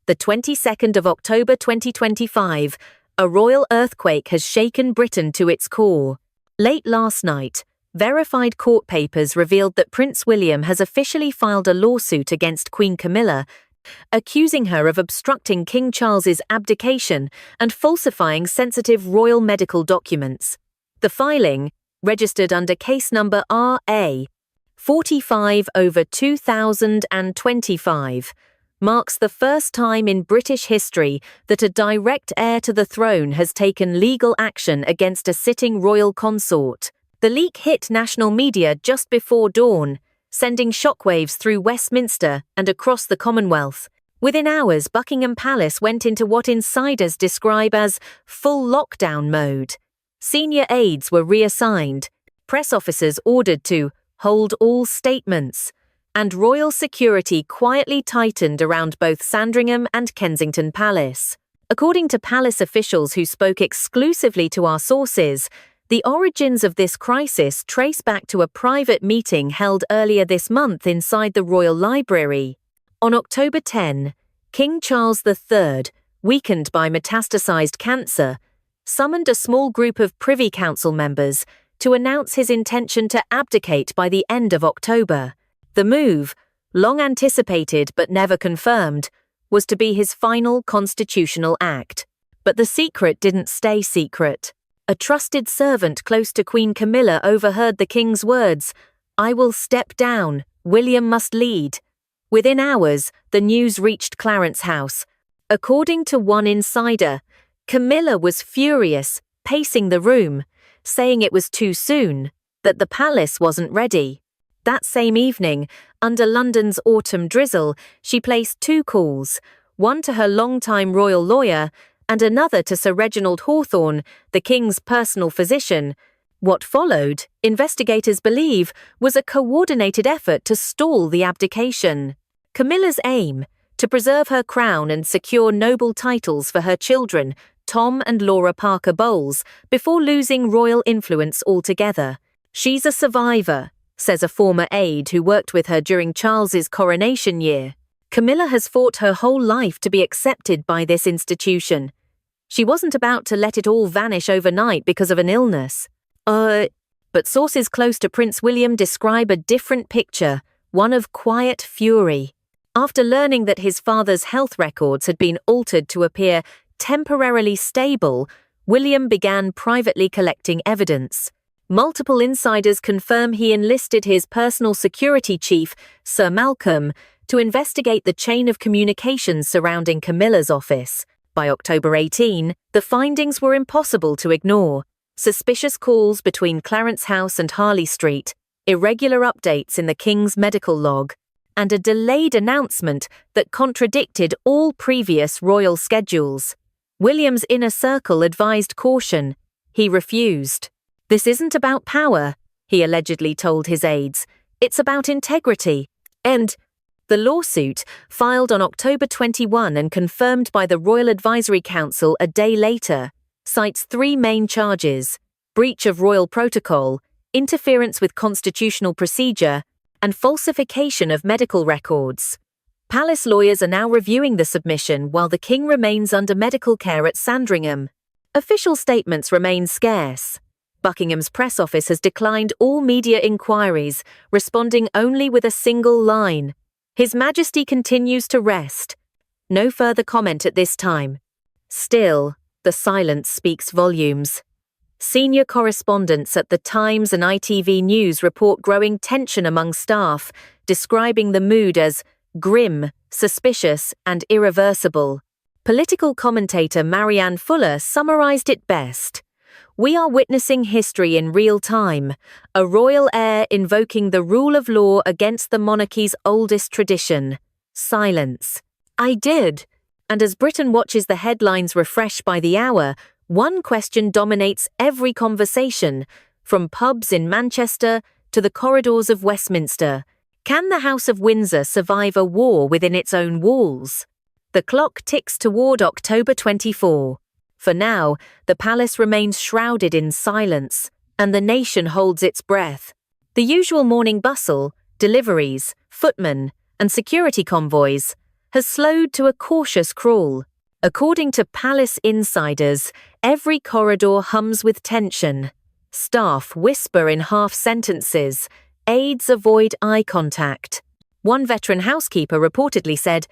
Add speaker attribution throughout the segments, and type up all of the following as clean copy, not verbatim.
Speaker 1: the 22nd of October 2025, a royal earthquake has shaken Britain to its core. Late last night, verified court papers revealed that Prince William has officially filed a lawsuit against Queen Camilla, accusing her of obstructing King Charles's abdication and falsifying sensitive royal medical documents. The filing, registered under case number RA 45/2025, marks the first time in British history that a direct heir to the throne has taken legal action against a sitting royal consort. The leak hit national media just before dawn, sending shockwaves through Westminster and across the Commonwealth. Within hours, Buckingham Palace went into what insiders describe as full lockdown mode. Senior aides were reassigned, press officers ordered to hold all statements, and royal security quietly tightened around both Sandringham and Kensington Palace. According to palace officials who spoke exclusively to our sources, the origins of this crisis trace back to a private meeting held earlier this month inside the Royal Library. On October 10, King Charles III, weakened by metastasized cancer, summoned a small group of Privy Council members to announce his intention to abdicate by the end of October. The move, long anticipated but never confirmed, was to be his final constitutional act. But the secret didn't stay secret. A trusted servant close to Queen Camilla overheard the king's words, "I will step down, William must lead." Within hours, the news reached Clarence House. According to one insider, Camilla was furious, pacing the room, saying it was too soon, that the palace wasn't ready. That same evening, under London's autumn drizzle, she placed 2 calls, one to her longtime royal lawyer and another to Sir Reginald Hawthorne, the king's personal physician. What followed, investigators believe, was a coordinated effort to stall the abdication. Camilla's aim, to preserve her crown and secure noble titles for her children, Tom and Laura Parker Bowles, before losing royal influence altogether. "She's a survivor," says a former aide who worked with her during Charles's coronation year. "Camilla has fought her whole life to be accepted by this institution. She wasn't about to let it all vanish overnight because of an illness." But sources close to Prince William describe a different picture, one of quiet fury. After learning that his father's health records had been altered to appear temporarily stable, William began privately collecting evidence. Multiple insiders confirm he enlisted his personal security chief, Sir Malcolm, to investigate the chain of communications surrounding Camilla's office. By October 18, the findings were impossible to ignore. Suspicious calls between Clarence House and Harley Street, irregular updates in the King's medical log, and a delayed announcement that contradicted all previous royal schedules. William's inner circle advised caution. He refused. "This isn't about power," he allegedly told his aides. "It's about integrity." And the lawsuit, filed on October 21 and confirmed by the Royal Advisory Council a day later, cites 3 main charges: breach of royal protocol, interference with constitutional procedure, and falsification of medical records. Palace lawyers are now reviewing the submission while the king remains under medical care at Sandringham. Official statements remain scarce. Buckingham's press office has declined all media inquiries, responding only with a single line: "His Majesty continues to rest." No further comment at this time. Still, the silence speaks volumes. Senior correspondents at The Times and ITV News report growing tension among staff, describing the mood as grim, suspicious, and irreversible. Political commentator Marianne Fuller summarized it best. "We are witnessing history in real time, a royal heir invoking the rule of law against the monarchy's oldest tradition. Silence." I did. And as Britain watches the headlines refresh by the hour, one question dominates every conversation, from pubs in Manchester to the corridors of Westminster. Can the House of Windsor survive a war within its own walls? The clock ticks toward October 24. For now, the palace remains shrouded in silence, and the nation holds its breath. The usual morning bustle, deliveries, footmen, and security convoys has slowed to a cautious crawl. According to palace insiders, every corridor hums with tension. Staff whisper in half sentences. Aides avoid eye contact. One veteran housekeeper reportedly said,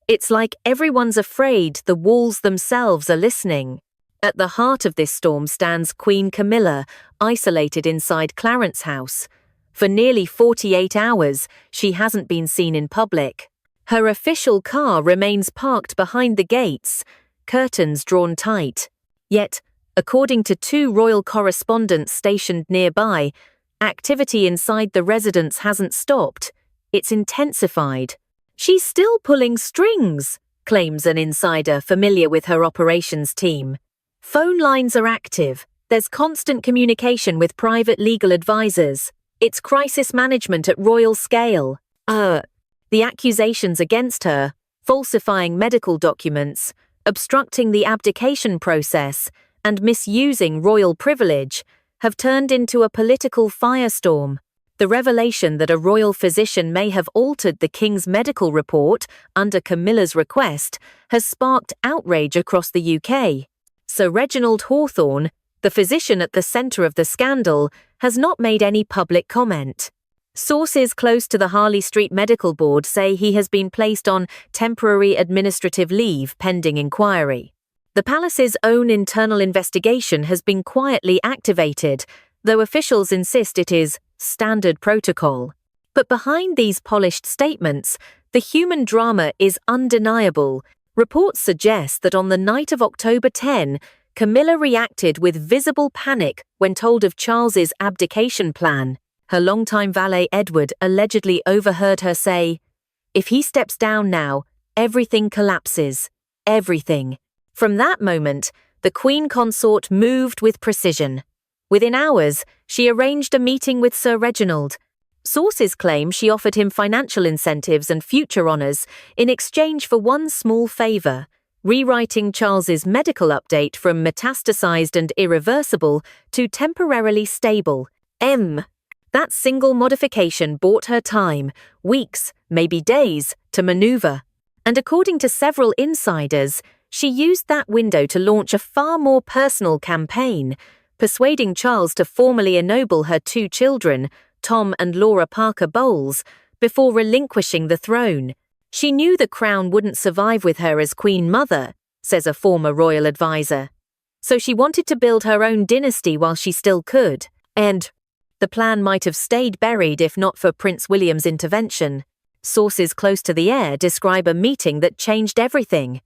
Speaker 1: "It's like everyone's afraid the walls themselves are listening." At the heart of this storm stands Queen Camilla, isolated inside Clarence House. For nearly 48 hours, she hasn't been seen in public. Her official car remains parked behind the gates, curtains drawn tight. Yet, according to two royal correspondents stationed nearby, activity inside the residence hasn't stopped, it's intensified. "She's still pulling strings," claims an insider familiar with her operations team. "Phone lines are active, there's constant communication with private legal advisors. It's crisis management at royal scale." The accusations against her, falsifying medical documents, obstructing the abdication process, and misusing royal privilege, have turned into a political firestorm. The revelation that a royal physician may have altered the king's medical report under Camilla's request has sparked outrage across the UK. Sir Reginald Hawthorne, the physician at the centre of the scandal, has not made any public comment. Sources close to the Harley Street Medical Board say he has been placed on temporary administrative leave pending inquiry. The palace's own internal investigation has been quietly activated, though officials insist it is standard protocol. But behind these polished statements, the human drama is undeniable. Reports suggest that on the night of October 10, Camilla reacted with visible panic when told of Charles's abdication plan. Her longtime valet Edward allegedly overheard her say, "If he steps down now, everything collapses. Everything." From that moment, the Queen Consort moved with precision. Within hours, she arranged a meeting with Sir Reginald. Sources claim she offered him financial incentives and future honours in exchange for one small favour: rewriting Charles's medical update from metastasized and irreversible to temporarily stable, M. That single modification bought her time, weeks, maybe days, to manoeuvre. And according to several insiders, she used that window to launch a far more personal campaign, persuading Charles to formally ennoble her two children, Tom and Laura Parker Bowles, before relinquishing the throne. She knew the crown wouldn't survive with her as Queen Mother, says a former royal advisor. So she wanted to build her own dynasty while she still could, and the plan might have stayed buried if not for Prince William's intervention. Sources close to the heir describe a meeting that changed everything.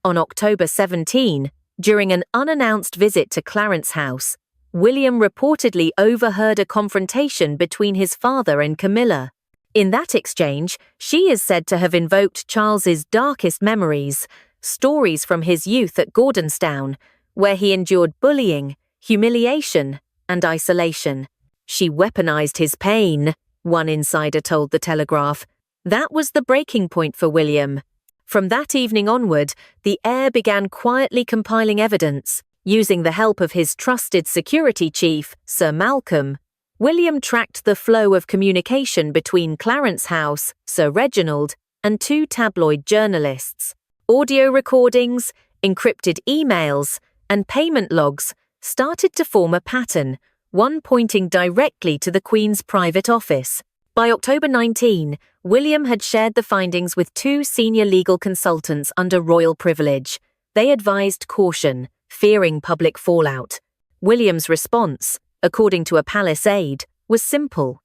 Speaker 1: On October 17, during an unannounced visit to Clarence House, William reportedly overheard a confrontation between his father and Camilla. In that exchange, she is said to have invoked Charles's darkest memories, stories from his youth at Gordonstown, where he endured bullying, humiliation, and isolation. She weaponized his pain, one insider told The Telegraph. That was the breaking point for William. From that evening onward, the heir began quietly compiling evidence. Using the help of his trusted security chief, Sir Malcolm, William tracked the flow of communication between Clarence House, Sir Reginald, and two tabloid journalists. Audio recordings, encrypted emails, and payment logs started to form a pattern, one pointing directly to the Queen's private office. By October 19, William had shared the findings with two senior legal consultants under royal privilege. They advised caution, fearing public fallout. William's response, according to a palace aide, was simple.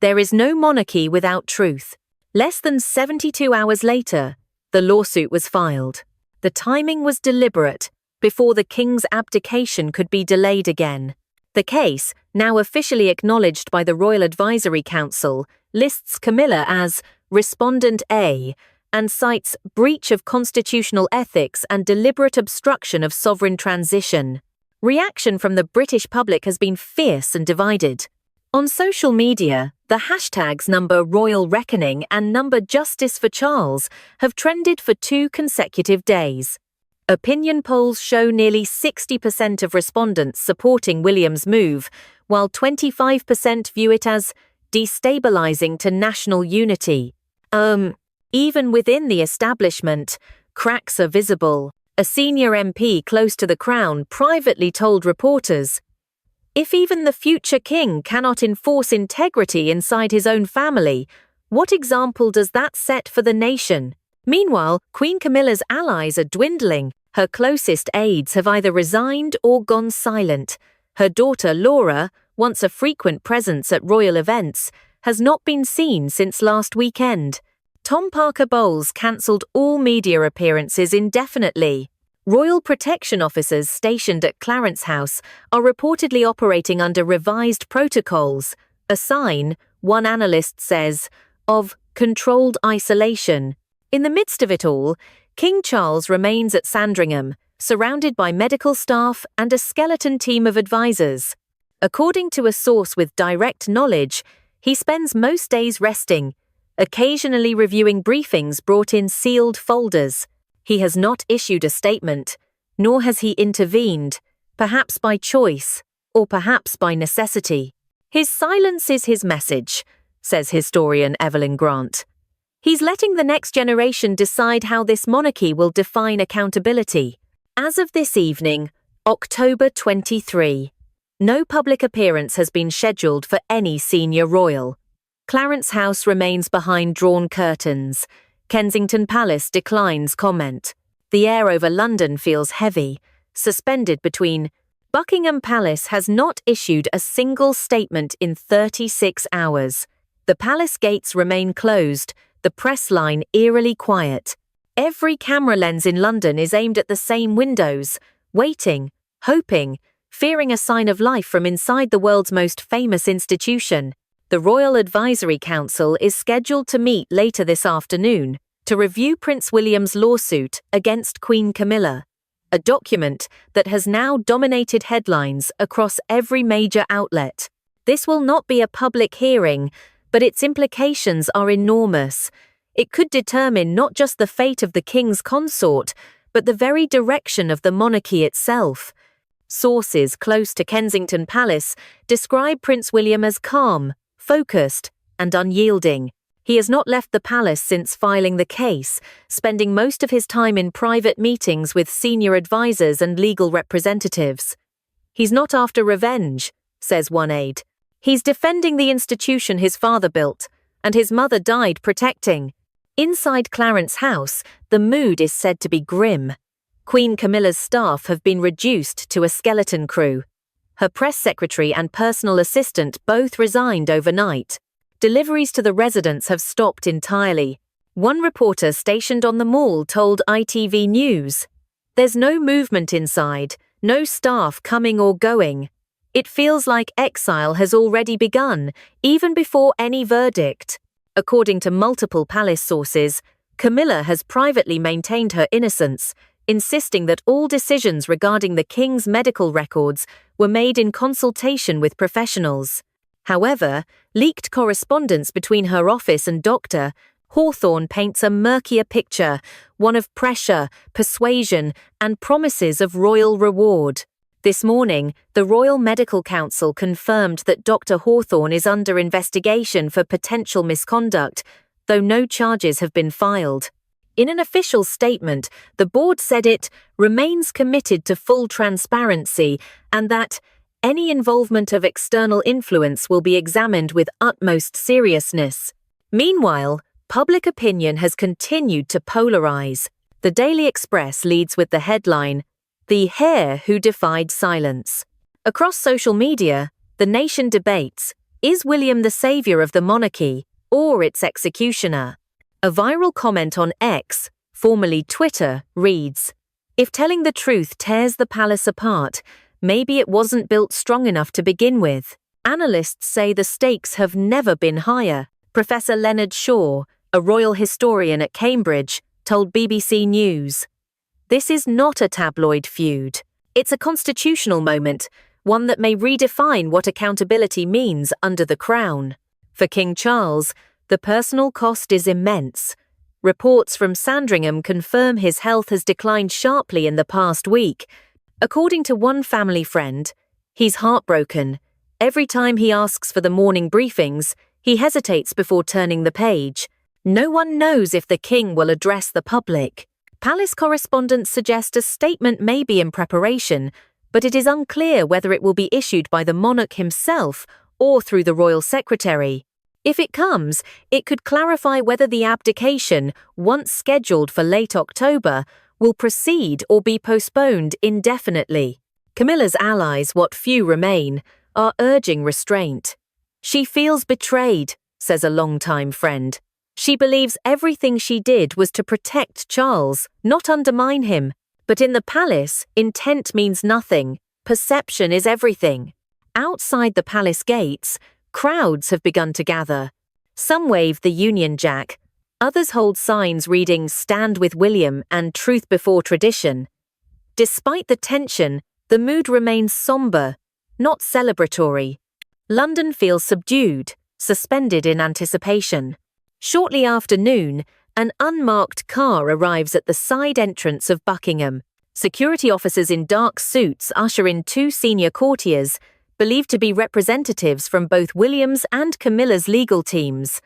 Speaker 1: There is no monarchy without truth. Less than 72 hours later, the lawsuit was filed. The timing was deliberate, before the king's abdication could be delayed again. The case, now officially acknowledged by the Royal Advisory Council, lists Camilla as Respondent A and cites breach of constitutional ethics and deliberate obstruction of sovereign transition. Reaction from the British public has been fierce and divided. On social media, the hashtags #RoyalReckoning and #JusticeForCharles have trended for 2 consecutive days. Opinion polls show nearly 60% of respondents supporting William's move, while 25% view it as destabilizing to national unity. Even within the establishment, cracks are visible. A senior MP close to the Crown privately told reporters, "If even the future king cannot enforce integrity inside his own family, what example does that set for the nation?" Meanwhile, Queen Camilla's allies are dwindling. Her closest aides have either resigned or gone silent. Her daughter Laura, once a frequent presence at royal events, has not been seen since last weekend. Tom Parker Bowles cancelled all media appearances indefinitely. Royal protection officers stationed at Clarence House are reportedly operating under revised protocols, a sign, one analyst says, of controlled isolation. In the midst of it all, King Charles remains at Sandringham, surrounded by medical staff and a skeleton team of advisors. According to a source with direct knowledge, he spends most days resting, occasionally reviewing briefings brought in sealed folders. He has not issued a statement, nor has he intervened, perhaps by choice, or perhaps by necessity. His silence is his message, says historian Evelyn Grant. He's letting the next generation decide how this monarchy will define accountability. As of this evening, October 23, no public appearance has been scheduled for any senior royal. Clarence House remains behind drawn curtains. Kensington Palace declines comment. The air over London feels heavy, suspended between. Buckingham Palace has not issued a single statement in 36 hours. The palace gates remain closed, the press line eerily quiet. Every camera lens in London is aimed at the same windows, waiting, hoping, fearing a sign of life from inside the world's most famous institution. The Royal Advisory Council is scheduled to meet later this afternoon to review Prince William's lawsuit against Queen Camilla, a document that has now dominated headlines across every major outlet. This will not be a public hearing, but its implications are enormous. It could determine not just the fate of the king's consort, but the very direction of the monarchy itself. Sources close to Kensington Palace describe Prince William as calm, focused, and unyielding. He has not left the palace since filing the case, spending most of his time in private meetings with senior advisors and legal representatives. He's not after revenge, says one aide. He's defending the institution his father built, and his mother died protecting. Inside Clarence House, the mood is said to be grim. Queen Camilla's staff have been reduced to a skeleton crew. Her press secretary and personal assistant both resigned overnight. Deliveries to the residents have stopped entirely. One reporter stationed on the Mall told ITV News, "There's no movement inside, no staff coming or going. It feels like exile has already begun, even before any verdict." According to multiple palace sources, Camilla has privately maintained her innocence, insisting that all decisions regarding the king's medical records were made in consultation with professionals. However, leaked correspondence between her office and Dr. Hawthorne paints a murkier picture, one of pressure, persuasion, and promises of royal reward. This morning, the Royal Medical Council confirmed that Dr. Hawthorne is under investigation for potential misconduct, though no charges have been filed. In an official statement, the board said it remains committed to full transparency and that any involvement of external influence will be examined with utmost seriousness. Meanwhile, public opinion has continued to polarize. The Daily Express leads with the headline, "The Heir Who Defied Silence." Across social media, the nation debates, is William the savior of the monarchy or its executioner? A viral comment on X, formerly Twitter, reads, "If telling the truth tears the palace apart, maybe it wasn't built strong enough to begin with." Analysts say the stakes have never been higher. Professor Leonard Shaw, a royal historian at Cambridge, told BBC News, "This is not a tabloid feud. It's a constitutional moment, one that may redefine what accountability means under the crown." For King Charles, the personal cost is immense. Reports from Sandringham confirm his health has declined sharply in the past week. According to one family friend, he's heartbroken. Every time he asks for the morning briefings, he hesitates before turning the page. No one knows if the king will address the public. Palace correspondents suggest a statement may be in preparation, but it is unclear whether it will be issued by the monarch himself or through the royal secretary. If it comes, it could clarify whether the abdication, once scheduled for late October, will proceed or be postponed indefinitely. Camilla's allies, what few remain, are urging restraint. She feels betrayed, says a longtime friend. She believes everything she did was to protect Charles, not undermine him. But in the palace, intent means nothing. Perception is everything. Outside the palace gates, crowds have begun to gather. Some wave the Union Jack. Others hold signs reading "Stand with William" and "Truth before tradition." Despite the tension, the mood remains somber, not celebratory. London feels subdued, suspended in anticipation. Shortly after noon, an unmarked car arrives at the side entrance of Buckingham. Security officers in dark suits usher in two senior courtiers, believed to be representatives from both William's and Camilla's legal teams.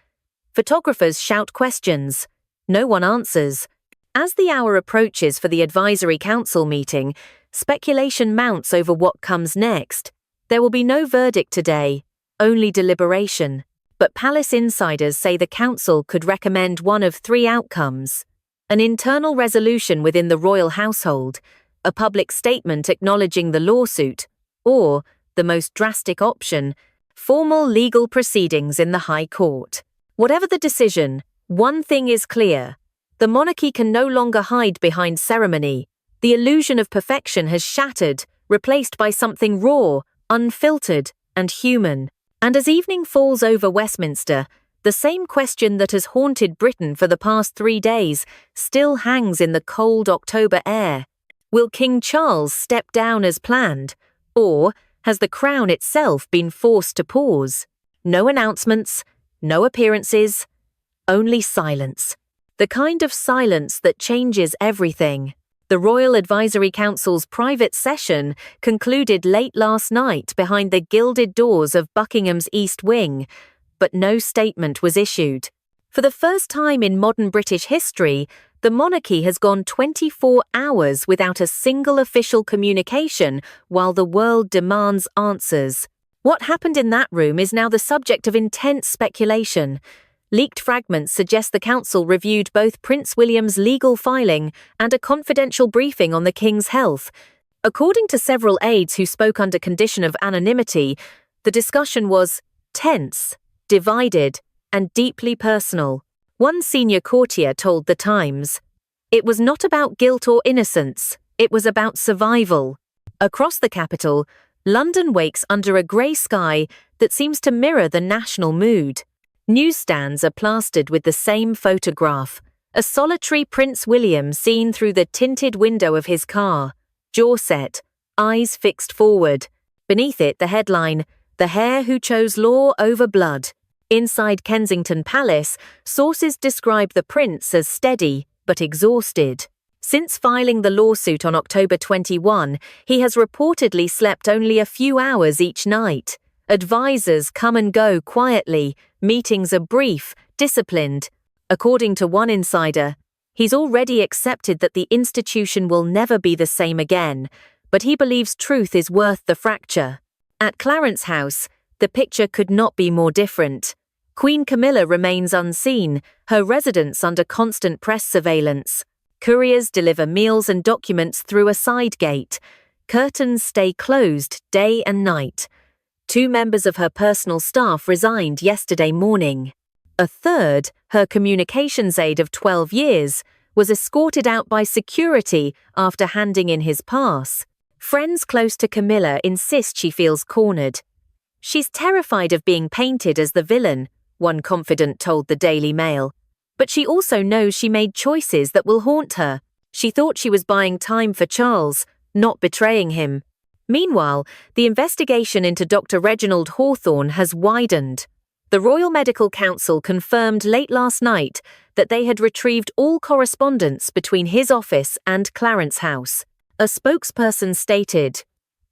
Speaker 1: Photographers shout questions. No one answers. As the hour approaches for the Advisory Council meeting, speculation mounts over what comes next. There will be no verdict today, only deliberation. But palace insiders say the council could recommend one of three outcomes: an internal resolution within the royal household, a public statement acknowledging the lawsuit, or, the most drastic option, formal legal proceedings in the High Court. Whatever the decision, one thing is clear: the monarchy can no longer hide behind ceremony. The illusion of perfection has shattered, replaced by something raw, unfiltered, and human. And as evening falls over Westminster, the same question that has haunted Britain for the past 3 days still hangs in the cold October air. Will King Charles step down as planned, or has the crown itself been forced to pause? No announcements, no appearances, only silence. The kind of silence that changes everything. The Royal Advisory Council's private session concluded late last night behind the gilded doors of Buckingham's East Wing, but no statement was issued. For the first time in modern British history, the monarchy has gone 24 hours without a single official communication while the world demands answers. What happened in that room is now the subject of intense speculation. Leaked fragments suggest the council reviewed both Prince William's legal filing and a confidential briefing on the king's health. According to several aides who spoke under condition of anonymity, the discussion was tense, divided, and deeply personal. One senior courtier told The Times, "It was not about guilt or innocence, it was about survival." Across the capital, London wakes under a grey sky that seems to mirror the national mood. Newsstands are plastered with the same photograph: a solitary Prince William seen through the tinted window of his car, jaw set, eyes fixed forward. Beneath it, the headline, "The heir who chose law over blood." Inside Kensington Palace, sources describe the prince as steady but exhausted. Since filing the lawsuit on October 21, he has reportedly slept only a few hours each night. Advisors come and go quietly, meetings are brief, disciplined. According to one insider, he's already accepted that the institution will never be the same again, but he believes truth is worth the fracture. At Clarence House, the picture could not be more different. Queen Camilla remains unseen, her residence under constant press surveillance. Couriers deliver meals and documents through a side gate. Curtains stay closed day and night. 2 members of her personal staff resigned yesterday morning. A third, her communications aide of 12 years, was escorted out by security after handing in his pass. Friends close to Camilla insist she feels cornered. "She's terrified of being painted as the villain," one confidant told the Daily Mail. "But she also knows she made choices that will haunt her. She thought she was buying time for Charles, not betraying him." Meanwhile, the investigation into Dr. Reginald Hawthorne has widened. The Royal Medical Council confirmed late last night that they had retrieved all correspondence between his office and Clarence House. A spokesperson stated,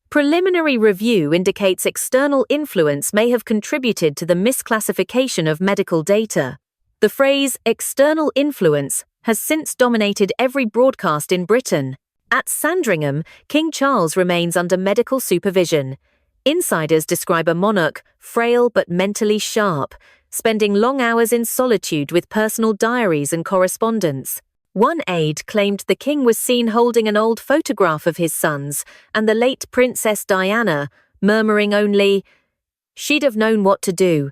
Speaker 1: "Preliminary review indicates external influence may have contributed to the misclassification of medical data." The phrase external influence has since dominated every broadcast in Britain. At Sandringham, King Charles remains under medical supervision. Insiders describe a monarch frail but mentally sharp, spending long hours in solitude with personal diaries and correspondence. One aide claimed the king was seen holding an old photograph of his sons and the late Princess Diana, murmuring only, "She'd have known what to do."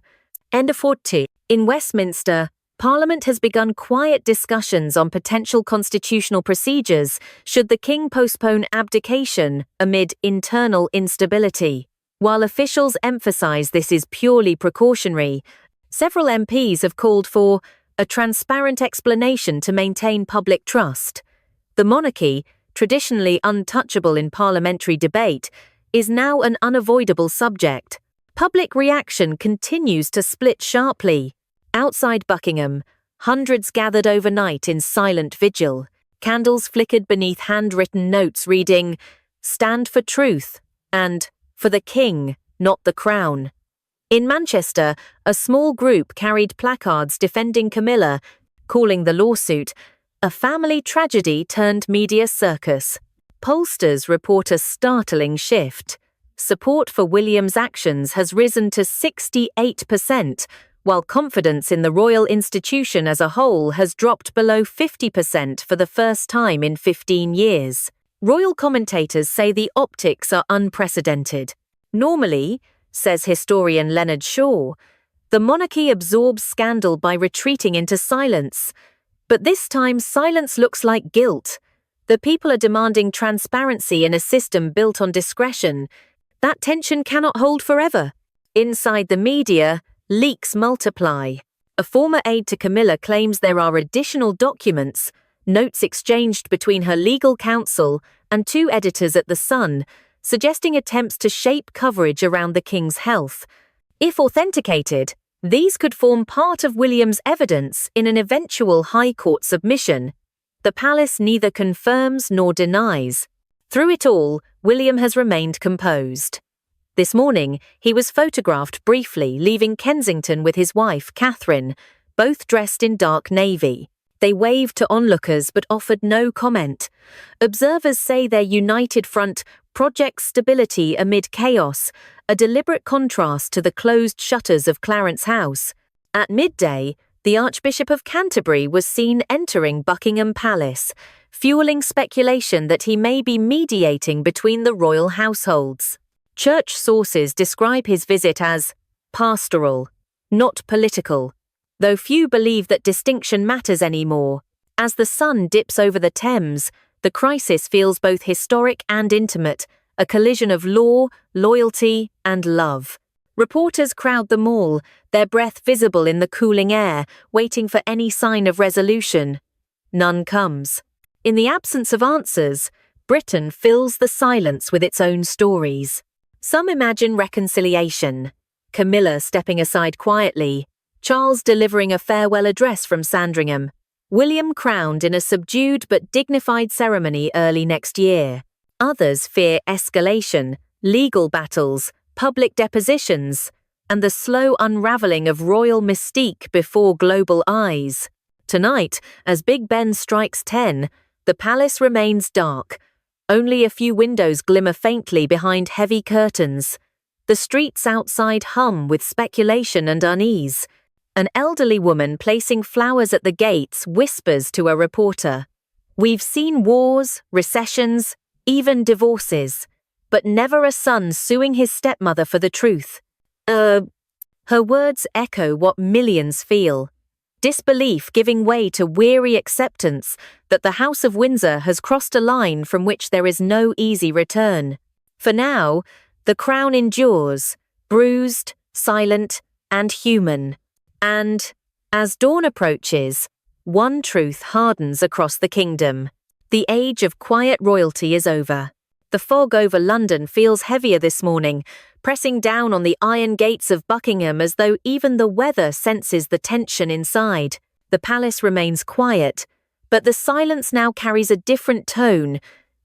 Speaker 1: End of 42. In Westminster, Parliament has begun quiet discussions on potential constitutional procedures should the king postpone abdication amid internal instability. While officials emphasise this is purely precautionary, several MPs have called for a transparent explanation to maintain public trust. The monarchy, traditionally untouchable in parliamentary debate, is now an unavoidable subject. Public reaction continues to split sharply. Outside Buckingham, hundreds gathered overnight in silent vigil. Candles flickered beneath handwritten notes reading, "Stand for truth," and "For the king, not the crown." In Manchester, a small group carried placards defending Camilla, calling the lawsuit a family tragedy turned media circus. Pollsters report a startling shift. Support for William's actions has risen to 68%, while confidence in the royal institution as a whole has dropped below 50% for the first time in 15 years. Royal commentators say the optics are unprecedented. Normally, says historian Leonard Shaw, the monarchy absorbs scandal by retreating into silence. But this time silence looks like guilt. The people are demanding transparency in a system built on discretion. That tension cannot hold forever. Inside the media, leaks multiply. A former aide to Camilla claims there are additional documents, notes exchanged between her legal counsel and two editors at The Sun, suggesting attempts to shape coverage around the king's health. If authenticated, these could form part of William's evidence in an eventual High Court submission. The palace neither confirms nor denies. Through it all, William has remained composed. This morning, he was photographed briefly leaving Kensington with his wife, Catherine, both dressed in dark navy. They waved to onlookers but offered no comment. Observers say their united front projects stability amid chaos, a deliberate contrast to the closed shutters of Clarence House. At midday, the Archbishop of Canterbury was seen entering Buckingham Palace, fueling speculation that he may be mediating between the royal households. Church sources describe his visit as pastoral, not political, though few believe that distinction matters anymore. As the sun dips over the Thames, the crisis feels both historic and intimate, a collision of law, loyalty, and love. Reporters crowd the mall, their breath visible in the cooling air, waiting for any sign of resolution. None comes. In the absence of answers, Britain fills the silence with its own stories. Some imagine reconciliation, Camilla stepping aside quietly, Charles delivering a farewell address from Sandringham, William crowned in a subdued but dignified ceremony early next year. Others fear escalation, legal battles, public depositions, and the slow unravelling of royal mystique before global eyes. Tonight, as Big Ben strikes 10, the palace remains dark. Only a few windows glimmer faintly behind heavy curtains. The streets outside hum with speculation and unease. An elderly woman placing flowers at the gates whispers to a reporter, "We've seen wars, recessions, even divorces, but never a son suing his stepmother for the truth." Her words echo what millions feel. Disbelief giving way to weary acceptance that the House of Windsor has crossed a line from which there is no easy return. For now, the crown endures, bruised, silent, and human. And, as dawn approaches, one truth hardens across the kingdom. The age of quiet royalty is over. The fog over London feels heavier this morning, pressing down on the iron gates of Buckingham as though even the weather senses the tension inside. The palace remains quiet, but the silence now carries a different tone,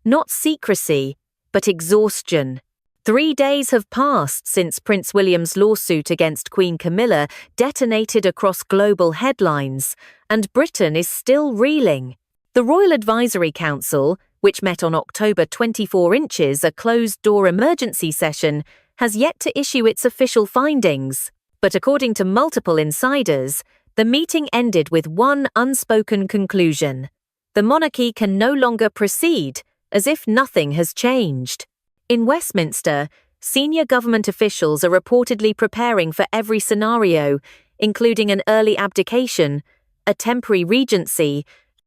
Speaker 1: not secrecy, but exhaustion. 3 days have passed since Prince William's lawsuit against Queen Camilla detonated across global headlines, and Britain is still reeling. The Royal Advisory Council, which met on October 24 a closed-door emergency session, has yet to issue its official findings. But according to multiple insiders, the meeting ended with one unspoken conclusion. The monarchy can no longer proceed, as if nothing has changed. In Westminster, senior government officials are reportedly preparing for every scenario, including an early abdication, a temporary regency,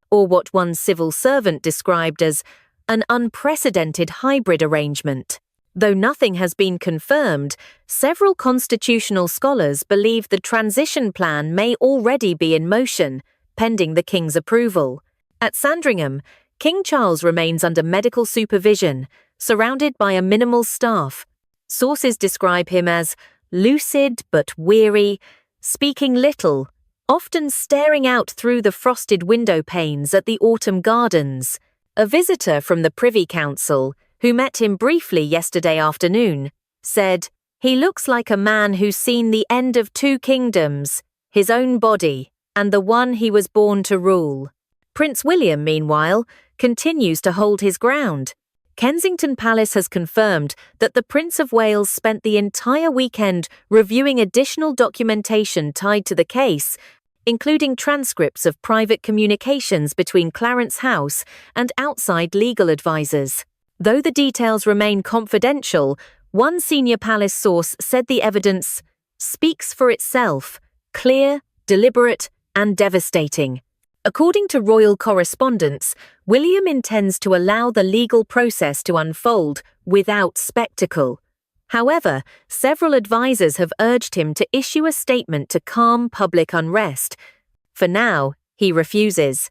Speaker 1: or what one civil servant described as an unprecedented hybrid arrangement. Though nothing has been confirmed, several constitutional scholars believe the transition plan may already be in motion, pending the King's approval. At Sandringham, King Charles remains under medical supervision, surrounded by a minimal staff. Sources describe him as lucid but weary, speaking little, often staring out through the frosted window panes at the autumn gardens. A visitor from the Privy Council, who met him briefly yesterday afternoon, said, "He looks like a man who's seen the end of two kingdoms, his own body, and the one he was born to rule." Prince William, meanwhile, continues to hold his ground. Kensington Palace has confirmed that the Prince of Wales spent the entire weekend reviewing additional documentation tied to the case, including transcripts of private communications between Clarence House and outside legal advisers. Though the details remain confidential, one senior palace source said the evidence speaks for itself, clear, deliberate, and devastating. According to royal correspondence, William intends to allow the legal process to unfold without spectacle. However, several advisers have urged him to issue a statement to calm public unrest. For now, he refuses.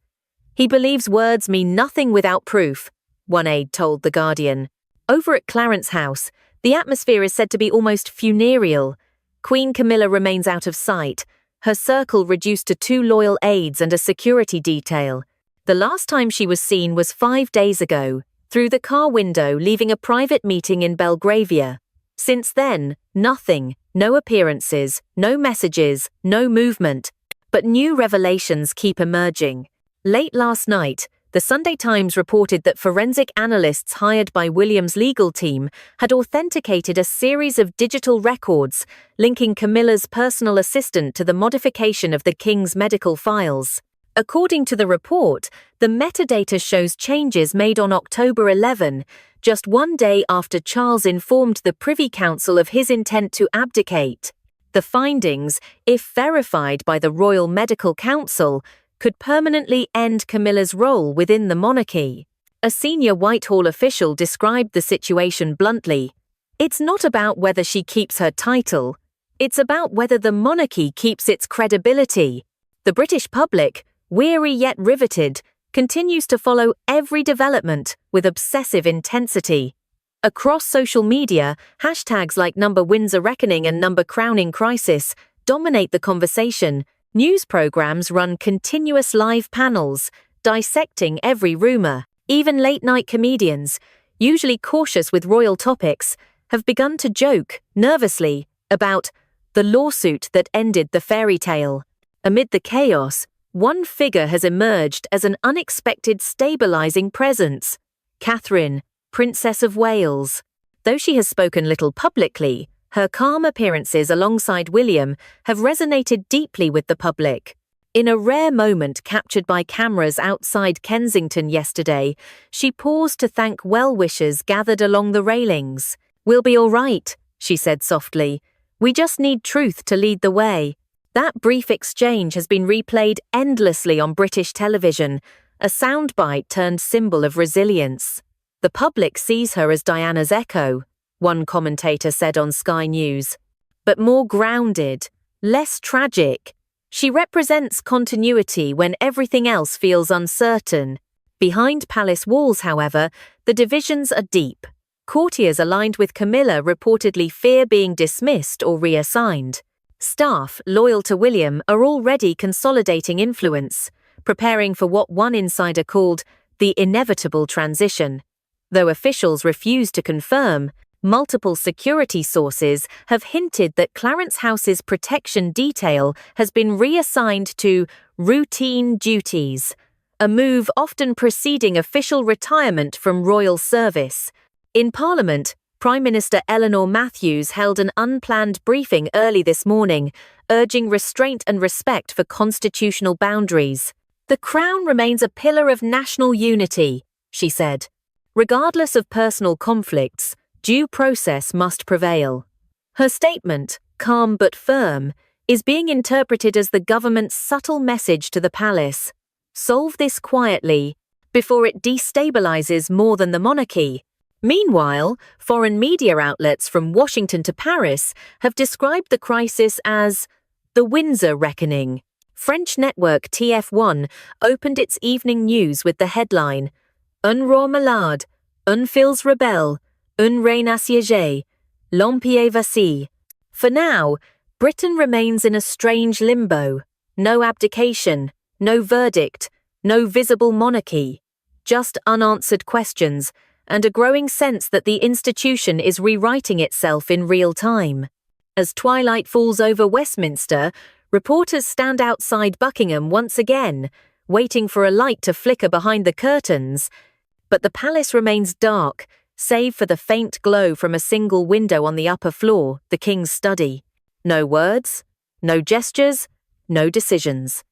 Speaker 1: He believes words mean nothing without proof, one aide told The Guardian. Over at Clarence House, the atmosphere is said to be almost funereal. Queen Camilla remains out of sight, her circle reduced to 2 loyal aides and a security detail. The last time she was seen was 5 days ago, through the car window leaving a private meeting in Belgravia. Since then, nothing, no appearances, no messages, no movement. But new revelations keep emerging. Late last night, the Sunday Times reported that forensic analysts hired by William's legal team had authenticated a series of digital records linking Camilla's personal assistant to the modification of the King's medical files. According to the report, the metadata shows changes made on October 11, just 1 day after Charles informed the Privy Council of his intent to abdicate. The findings, if verified by the Royal Medical Council, could permanently end Camilla's role within the monarchy. A senior Whitehall official described the situation bluntly. "It's not about whether she keeps her title. It's about whether the monarchy keeps its credibility." The British public, weary yet riveted, continues to follow every development with obsessive intensity. Across social media, hashtags like #Windsor Reckoning and #Crowning Crisis dominate the conversation. News programs run continuous live panels, dissecting every rumor. Even late-night comedians, usually cautious with royal topics, have begun to joke, nervously, about the lawsuit that ended the fairy tale. Amid the chaos, one figure has emerged as an unexpected stabilizing presence: Catherine, Princess of Wales. Though she has spoken little publicly, her calm appearances alongside William have resonated deeply with the public. In a rare moment captured by cameras outside Kensington yesterday, she paused to thank well-wishers gathered along the railings. "We'll be all right," she said softly. "We just need truth to lead the way." That brief exchange has been replayed endlessly on British television, a soundbite turned symbol of resilience. "The public sees her as Diana's echo," one commentator said on Sky News. "But more grounded, less tragic. She represents continuity when everything else feels uncertain." Behind palace walls, however, the divisions are deep. Courtiers aligned with Camilla reportedly fear being dismissed or reassigned. Staff loyal to William are already consolidating influence, preparing for what one insider called the inevitable transition. Though officials refuse to confirm, Multiple security sources have hinted that Clarence House's protection detail has been reassigned to routine duties, a move often preceding official retirement from royal service. In Parliament, Prime Minister Eleanor Matthews held an unplanned briefing early this morning, urging restraint and respect for constitutional boundaries. "The Crown remains a pillar of national unity," she said. "Regardless of personal conflicts, due process must prevail." Her statement, calm but firm, is being interpreted as the government's subtle message to the palace: solve this quietly, before it destabilizes more than the monarchy. Meanwhile, foreign media outlets from Washington to Paris have described the crisis as the Windsor reckoning. French network TF1 opened its evening news with the headline, "Un roi malade, un fils rebelle, un reine assiégée, l'empire vacille." For now, Britain remains in a strange limbo. No abdication, no verdict, no visible monarchy. Just unanswered questions, and a growing sense that the institution is rewriting itself in real time. As twilight falls over Westminster, reporters stand outside Buckingham once again, waiting for a light to flicker behind the curtains. But the palace remains dark, save for the faint glow from a single window on the upper floor, the King's study. No words, no gestures, no decisions.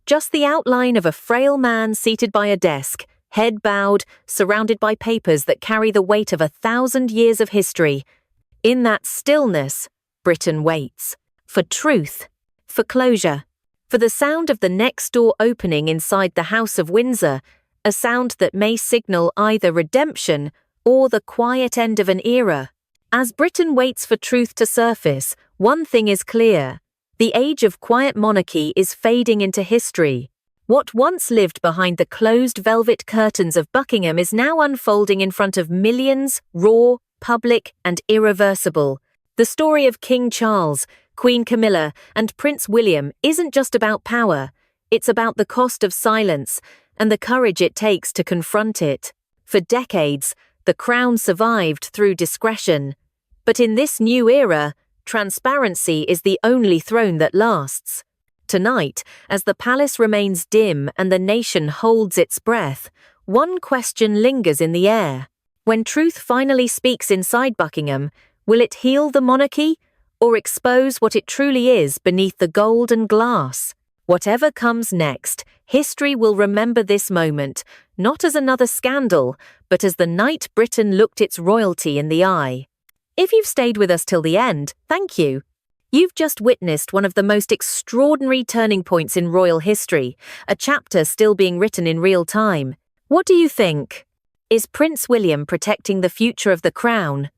Speaker 1: Just the outline of a frail man seated by a desk, head bowed, surrounded by papers that carry the weight of 1,000 years of history. In that stillness, Britain waits. For truth, for closure, for the sound of the next door opening inside the House of Windsor, a sound that may signal either redemption or the quiet end of an era. As Britain waits for truth to surface, one thing is clear: the age of quiet monarchy is fading into history. What once lived behind the closed velvet curtains of Buckingham is now unfolding in front of millions, raw, public, and irreversible. The story of King Charles, Queen Camilla, and Prince William isn't just about power. It's about the cost of silence and the courage it takes to confront it. For decades, the crown survived through discretion. But in this new era, transparency is the only throne that lasts. Tonight, as the palace remains dim and the nation holds its breath, one question lingers in the air. When truth finally speaks inside Buckingham, will it heal the monarchy or expose what it truly is beneath the gold and glass? Whatever comes next, history will remember this moment, not as another scandal, but as the night Britain looked its royalty in the eye. If you've stayed with us till the end, thank you. You've just witnessed one of the most extraordinary turning points in royal history, a chapter still being written in real time. What do you think? Is Prince William protecting the future of the crown,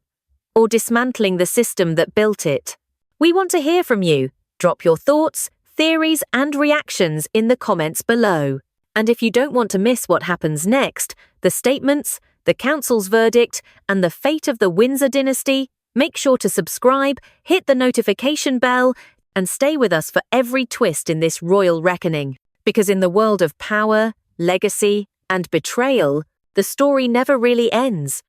Speaker 1: or dismantling the system that built it? We want to hear from you. Drop your thoughts, theories, and reactions in the comments below. And if you don't want to miss what happens next, the statements, the council's verdict, and the fate of the Windsor dynasty, make sure to subscribe, hit the notification bell, and stay with us for every twist in this royal reckoning. Because in the world of power, legacy, and betrayal, the story never really ends.